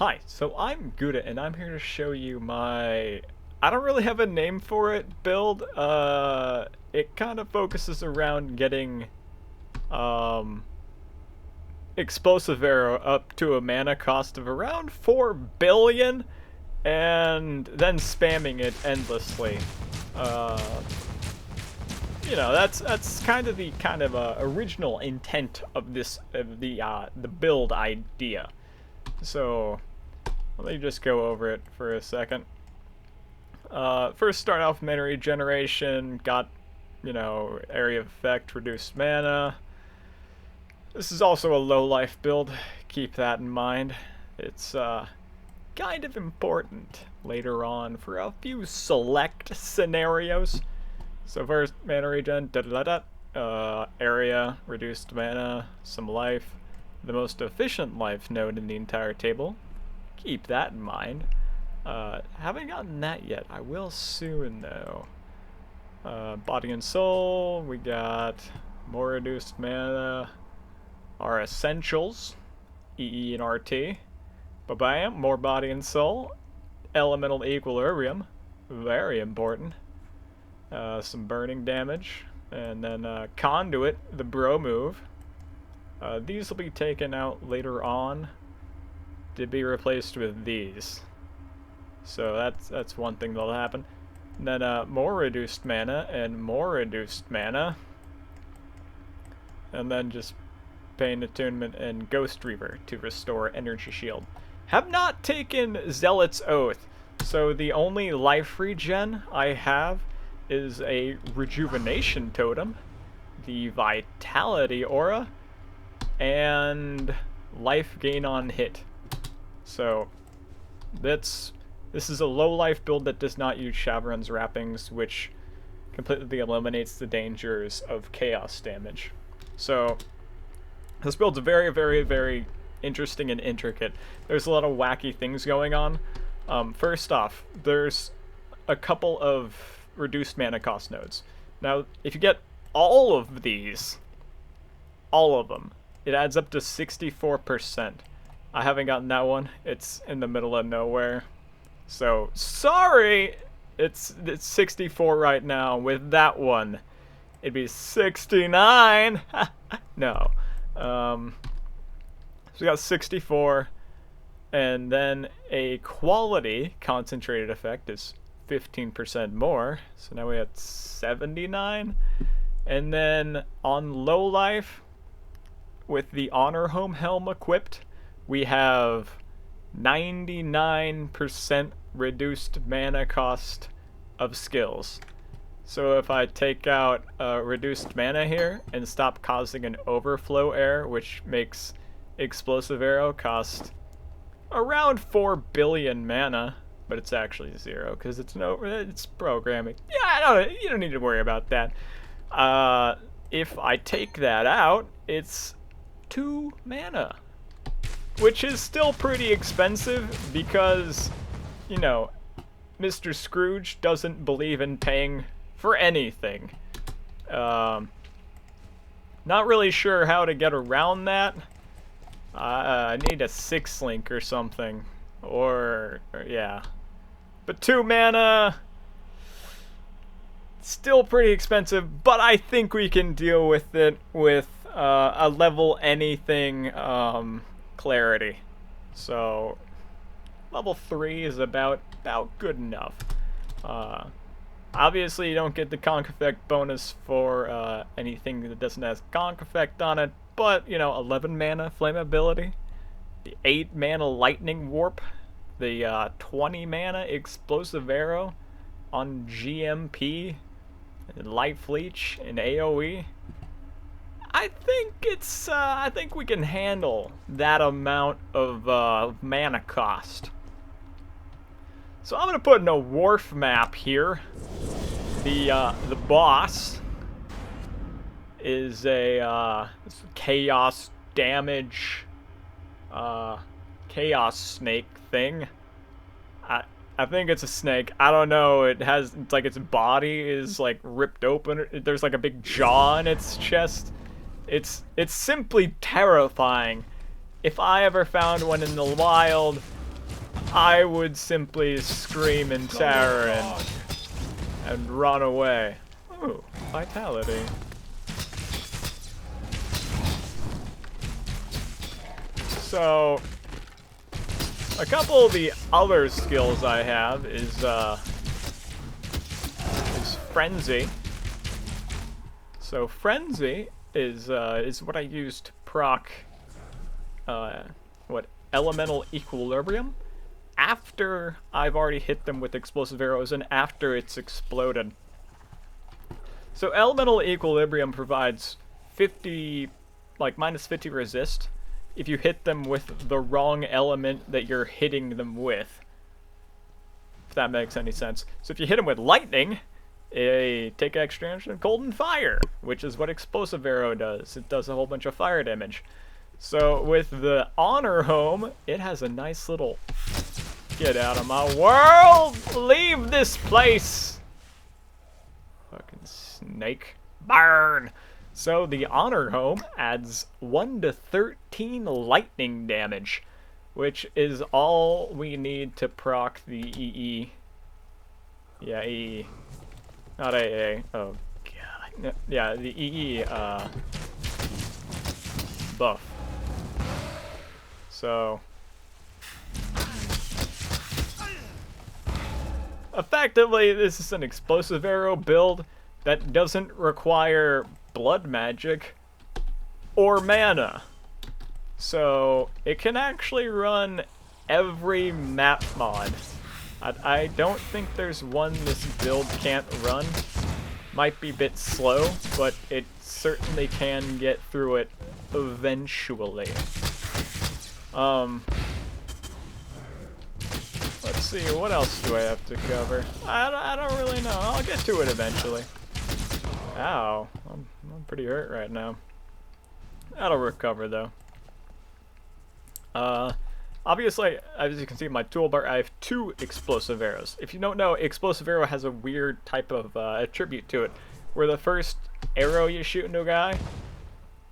Hi, so I'm Gouda, and I'm here to show you my... I don't really have a name for it build. It kind of focuses around getting, um, explosive arrow up to a mana cost of around 4 billion, and then spamming it endlessly. Uh, that's kind of the original intent of the build idea. So let me just go over it for a second. First start off mana regeneration, got, area of effect, reduced mana. This is also a low life build, keep that in mind. It's kind of important later on for a few select scenarios. So first, mana regen, area, reduced mana, some life. The most efficient life node in the entire table. Keep that in mind. Haven't gotten that yet. I will soon, though. Body and soul. We got more reduced mana. Our essentials. EE and RT. Ba-bam. More body and soul. Elemental equilibrium. Very important. Some burning damage. And then conduit, the bro move. These will be taken out later on to be replaced with these. So that's one thing that'll happen. And then more reduced mana and more reduced mana. And then just Pain Attunement and Ghost Reaver to restore Energy Shield. Have not taken Zealot's Oath. So the only life regen I have is a Rejuvenation Totem, the Vitality Aura, and life gain on hit. So this is a low life build that does not use Shavronne's wrappings, which completely eliminates the dangers of chaos damage. So this build's very, very, very interesting and intricate. There's a lot of wacky things going on. First off, there's a couple of reduced mana cost nodes. Now, if you get all of these, all of them, it adds up to 64%. I haven't gotten that one. It's in the middle of nowhere. So, sorry! It's 64 right now. With that one, it'd be 69! No. So we got 64. And then a quality concentrated effect is 15% more. So now we have 79. And then on low life, with the Honor Home Helm equipped, we have 99% reduced mana cost of skills. So if I take out reduced mana here and stop causing an overflow error, which makes Explosive Arrow cost around 4 billion mana, but it's actually 0 because it's programming. Yeah, you don't need to worry about that. If I take that out, it's 2 mana, which is still pretty expensive because, Mr. Scrooge doesn't believe in paying for anything. Not really sure how to get around that. I need a 6-link or something, yeah. But 2 mana, still pretty expensive, but I think we can deal with it with a level anything clarity. So level 3 is about good enough. Obviously you don't get the conk effect bonus for anything that doesn't have conk effect on it, but 11 mana flammability, the 8 mana lightning warp, the 20 mana explosive arrow on GMP, and life leech and AoE. I think we can handle that amount of mana cost. So I'm gonna put in a wharf map here. The boss is a chaos damage chaos snake thing. I think it's a snake. I don't know. It's like its body is like ripped open. There's like a big jaw in its chest. It's simply terrifying. If I ever found one in the wild, I would simply scream in terror and run away. Ooh, vitality. So, a couple of the other skills I have is Frenzy. So Frenzy is what I use to proc elemental equilibrium after I've already hit them with explosive arrows and after it's exploded. So elemental equilibrium provides 50, like minus 50 resist if you hit them with the wrong element that you're hitting them with. If that makes any sense. So if you hit them with lightning, take extra damage from cold and fire, which is what explosive arrow does. It does a whole bunch of fire damage. So with the honor home, it has a nice little get out of my world, leave this place, fucking snake, burn. So the honor home adds 1 to 13 lightning damage, which is all we need to proc the EE. Yeah, EE. Not AA. Oh, God. Yeah, the EE, buff. So, effectively, this is an explosive arrow build that doesn't require blood magic or mana. So, it can actually run every map mod. I don't think there's one this build can't run. Might be a bit slow, but it certainly can get through it eventually. Let's see, what else do I have to cover? I don't really know. I'll get to it eventually. Ow, I'm pretty hurt right now. That'll recover though. Obviously, as you can see in my toolbar, I have 2 explosive arrows. If you don't know, explosive arrow has a weird type of attribute to it, where the first arrow you shoot into a guy,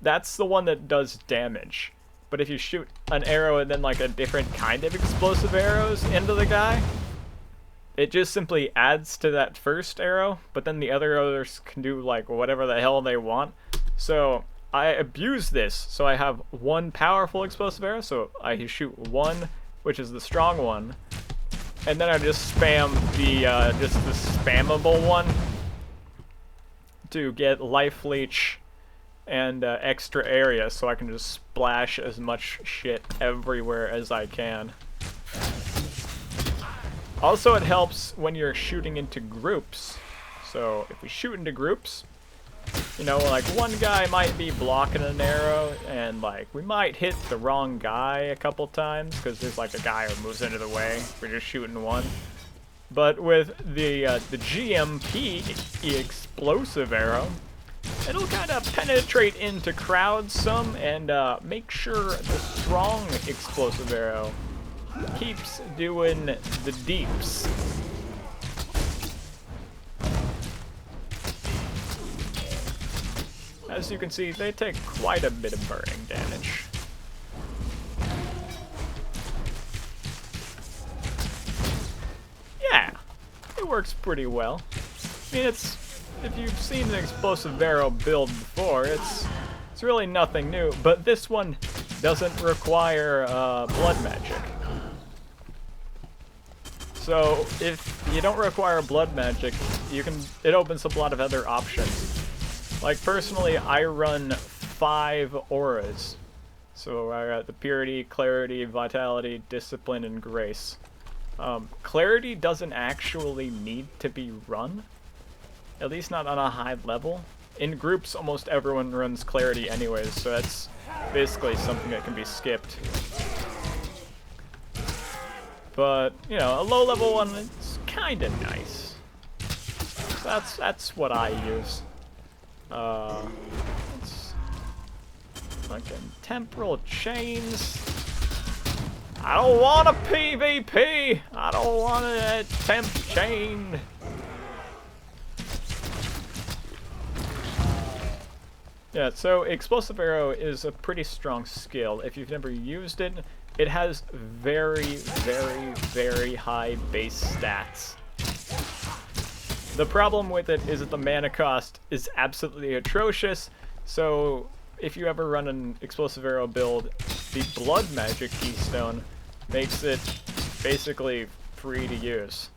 that's the one that does damage. But if you shoot an arrow and then like a different kind of explosive arrows into the guy, it just simply adds to that first arrow, but then the other arrows can do like whatever the hell they want. So I abuse this, so I have 1 powerful explosive arrow, so I shoot 1, which is the strong one, and then I just spam the spammable one to get life leech and extra area, so I can just splash as much shit everywhere as I can. Also, it helps when you're shooting into groups. So if we shoot into groups, you know, like one guy might be blocking an arrow, and like we might hit the wrong guy a couple times because there's like a guy who moves into the way. We're just shooting one. But with the GMP explosive arrow, it'll kind of penetrate into crowds some and make sure the strong explosive arrow keeps doing the deeps. As you can see, they take quite a bit of burning damage. Yeah, it works pretty well. I mean, if you've seen an explosive arrow build before, it's really nothing new, but this one doesn't require blood magic. So if you don't require blood magic, it opens up a lot of other options. Like personally, I run 5 auras. So I got the purity, clarity, vitality, discipline, and grace. Clarity doesn't actually need to be run. At least not on a high level. In groups, almost everyone runs clarity anyways, so that's basically something that can be skipped. But, you know, a low-level one, it's kind of nice. So that's what I use. It's fucking temporal chains. I don't want a PvP! I don't want a temp chain! Yeah, so Explosive Arrow is a pretty strong skill. If you've never used it, it has very, very, very high base stats. The problem with it is that the mana cost is absolutely atrocious, so if you ever run an Explosive Arrow build, the Blood Magic Keystone makes it basically free to use.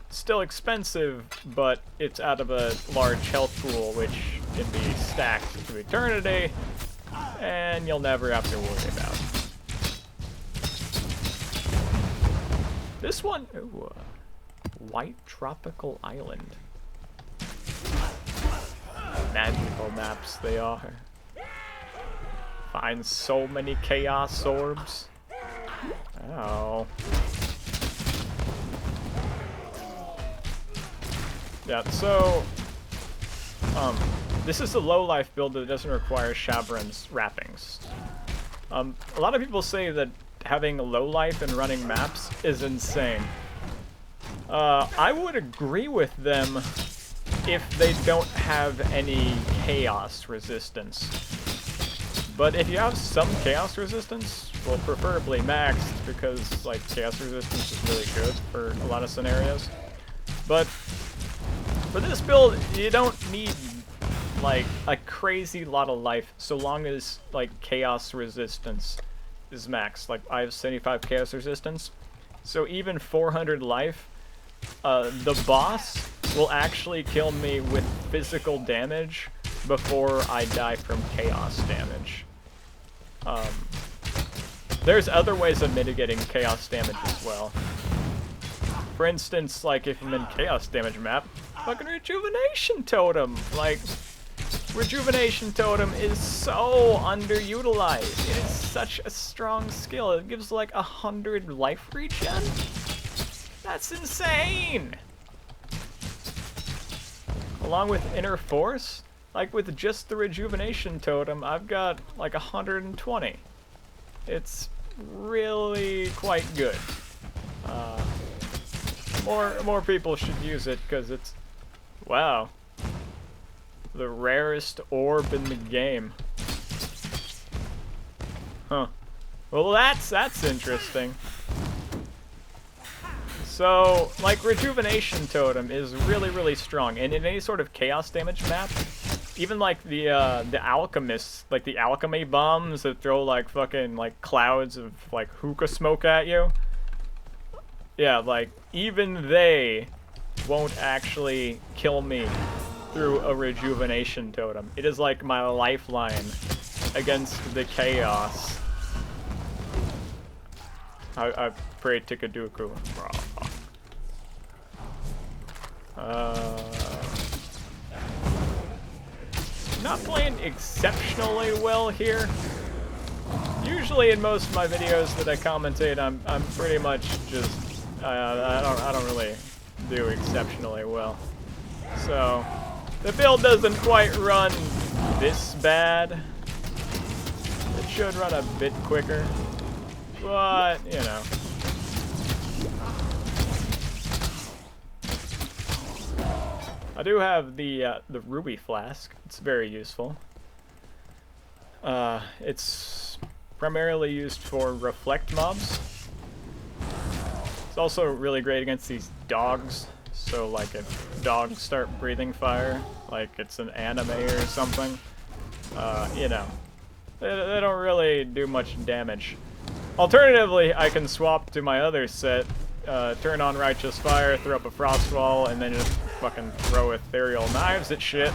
It's still expensive, but it's out of a large health pool, which can be stacked to eternity, and you'll never have to worry about it. This one, ooh, White Tropical Island. Magical maps they are. Find so many chaos orbs. Oh. Yeah, so this is a low life build that doesn't require Shavronne's wrappings. A lot of people say that having low life and running maps is insane. I would agree with them if they don't have any chaos resistance. But if you have some chaos resistance, well, preferably maxed, because like chaos resistance is really good for a lot of scenarios. But for this build, you don't need like a crazy lot of life, so long as like chaos resistance is maxed. Like I have 75 chaos resistance, so even 400 life, the boss will actually kill me with physical damage before I die from chaos damage. There's other ways of mitigating chaos damage as well. For instance, like if I'm in chaos damage map, fucking rejuvenation totem. Like, rejuvenation totem is so underutilized. It is such a strong skill. It gives like 100 life regen. That's insane. Along with inner force, like with just the rejuvenation totem, I've got like 120. It's really quite good. More people should use it because it's, wow, the rarest orb in the game. Huh. Well, that's interesting. So, like, rejuvenation totem is really strong, and in any sort of chaos damage map, even like the alchemists, like the alchemy bombs that throw like fucking like clouds of like hookah smoke at you. Yeah, like even they won't actually kill me through a rejuvenation totem. It is like my lifeline against the chaos. I pray to Kaduku. Not playing exceptionally well here. Usually in most of my videos that I commentate, I'm pretty much just I don't really do exceptionally well. So the build doesn't quite run this bad. It should run a bit quicker, but you know. I do have the ruby flask. It's very useful. It's primarily used for reflect mobs. It's also really great against these dogs. So like if dogs start breathing fire, like it's an anime or something, you know, they don't really do much damage. Alternatively, I can swap to my other set, turn on Righteous Fire, throw up a Frost Wall, and then just fucking throw Ethereal Knives at shit.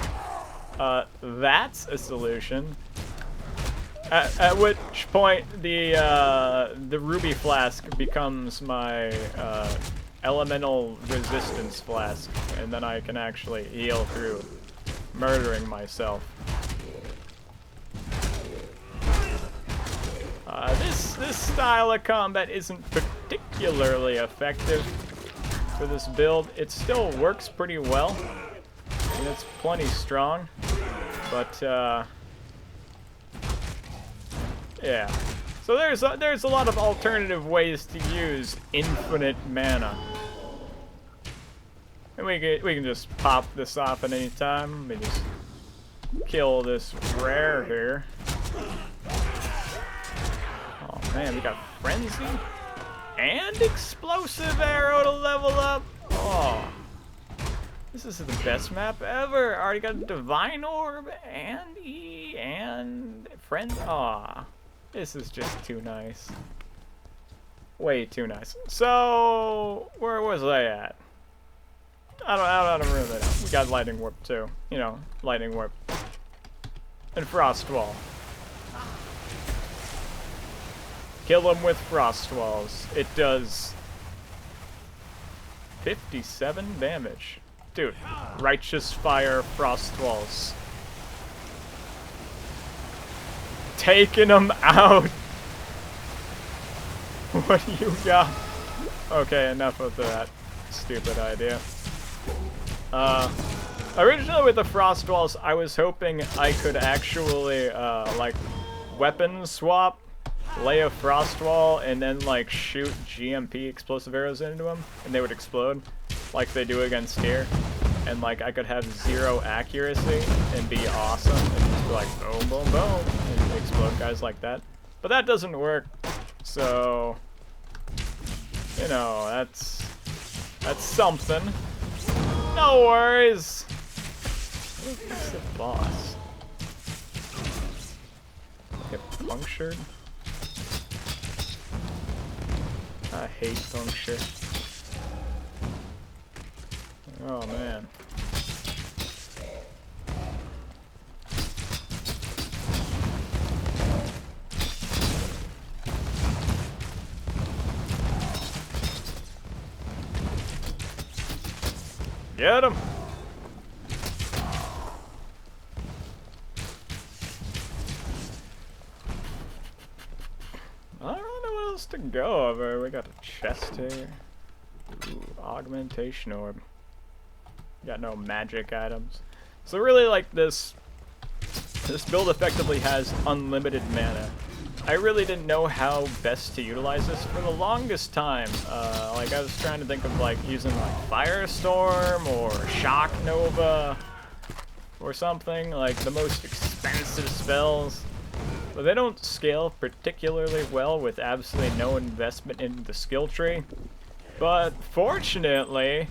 That's a solution. At which point the Ruby Flask becomes my elemental resistance flask, and then I can actually heal through murdering myself. This style of combat isn't particularly effective for this build. It still works pretty well, and it's plenty strong, but yeah. So there's a lot of alternative ways to use infinite mana. And we can just pop this off at any time. Let me just kill this rare here. Oh man, we got Frenzy and Explosive Arrow to level up. Oh, this is the best map ever. Already got a Divine Orb and E and Friend. Aw, this is just too nice. Way too nice. So, where was I at? I don't really know. We got Lightning Warp too. You know, Lightning Warp. And Frost Wall. Kill him with Frost Walls. It does 57 damage. Dude, Righteous Fire Frost Walls. Taking him out! What do you got? Okay, enough of that stupid idea. Originally with the Frost Walls, I was hoping I could actually, like, weapon swap, lay a Frost Wall, and then, like, shoot GMP explosive arrows into them, and they would explode, like they do against here. And, like, I could have 0 accuracy and be awesome, and just be like, boom, boom, boom, and explode guys like that. But that doesn't work, so, you know, that's something. No worries. What's the boss? Get punctured? I hate puncture. Oh man. Get him! I don't know what else to go over. We got a chest here. Ooh, augmentation orb. Got no magic items. So really, like, this build effectively has unlimited mana. I really didn't know how best to utilize this for the longest time. Like, I was trying to think of, like, using, like, Firestorm or Shock Nova or something, like the most expensive spells. But they don't scale particularly well with absolutely no investment in the skill tree. But fortunately,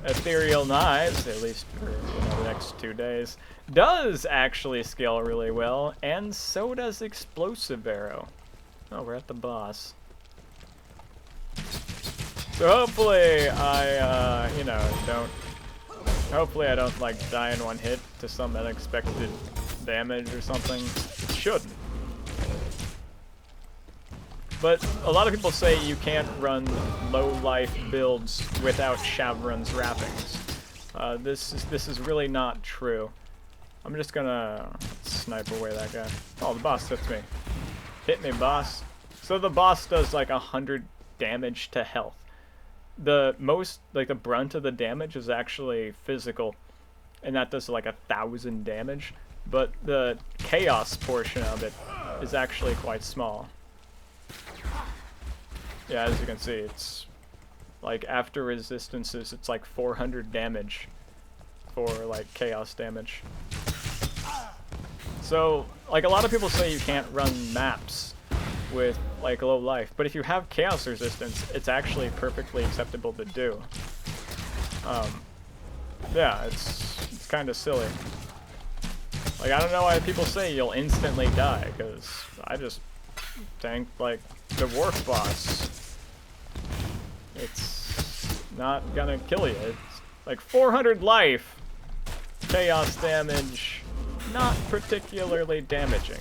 Ethereal Knives, at least for the next 2 days, does actually scale really well, and so does Explosive Arrow. Oh, we're at the boss. So hopefully I, hopefully I don't, like, die in one hit to some unexpected damage or something. It shouldn't. But a lot of people say you can't run low-life builds without Shavronne's wrappings. This is really not true. I'm just gonna snipe away that guy. Oh, the boss hits me. Hit me, boss. So the boss does like 100 damage to health. The most, like the brunt of the damage is actually physical, and that does like 1,000 damage. But the chaos portion of it is actually quite small. Yeah, as you can see, it's like after resistances, it's like 400 damage for like chaos damage. So, like, a lot of people say you can't run maps with like low life, but if you have chaos resistance, it's actually perfectly acceptable to do. Yeah, it's kind of silly. Like, I don't know why people say you'll instantly die, because I just tanked like the Wharf boss. It's not gonna kill you. It's like 400 life, chaos damage, not particularly damaging.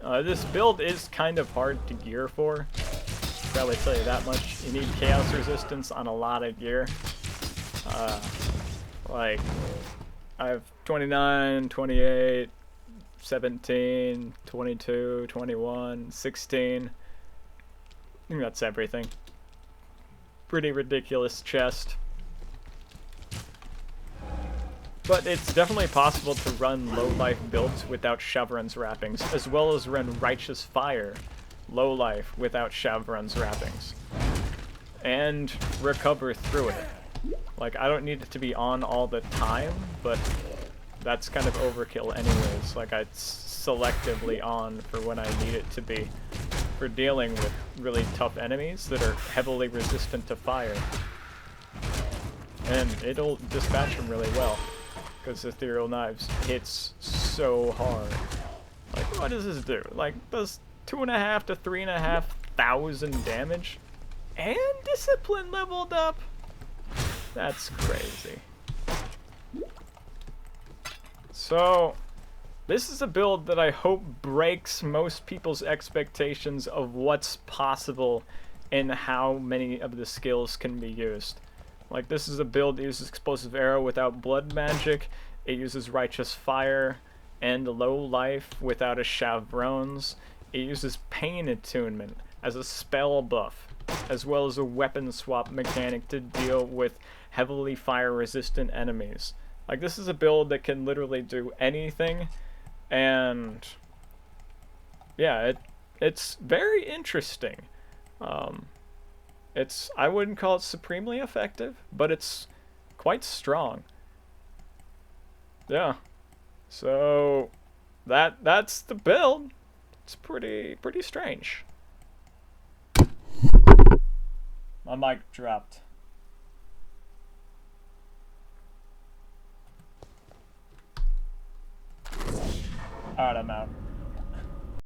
This build is kind of hard to gear for. Probably tell you that much. You need chaos resistance on a lot of gear. Like, I have 29, 28, 17, 22, 21, 16. I think that's everything. Pretty ridiculous chest. But it's definitely possible to run low-life builds without Shavronne's wrappings, as well as run Righteous Fire low-life without Shavronne's wrappings, and recover through it. Like, I don't need it to be on all the time, but that's kind of overkill anyways. Like, it's selectively on for when I need it to be, for dealing with really tough enemies that are heavily resistant to fire. And it'll dispatch them really well, because Ethereal Knives hits so hard. Like, what does this do? Like, does 2,500 to 3,500 damage? And discipline leveled up? That's crazy. So, this is a build that I hope breaks most people's expectations of what's possible and how many of the skills can be used. Like, this is a build that uses explosive arrow without blood magic. It uses righteous fire and low life without a chavronnes. It uses pain attunement as a spell buff, as well as a weapon swap mechanic to deal with heavily fire resistant enemies. Like, this is a build that can literally do anything, and yeah, it's very interesting. I wouldn't call it supremely effective, but it's quite strong. Yeah. So that's the build. It's pretty strange. My mic dropped. Alright, I'm out.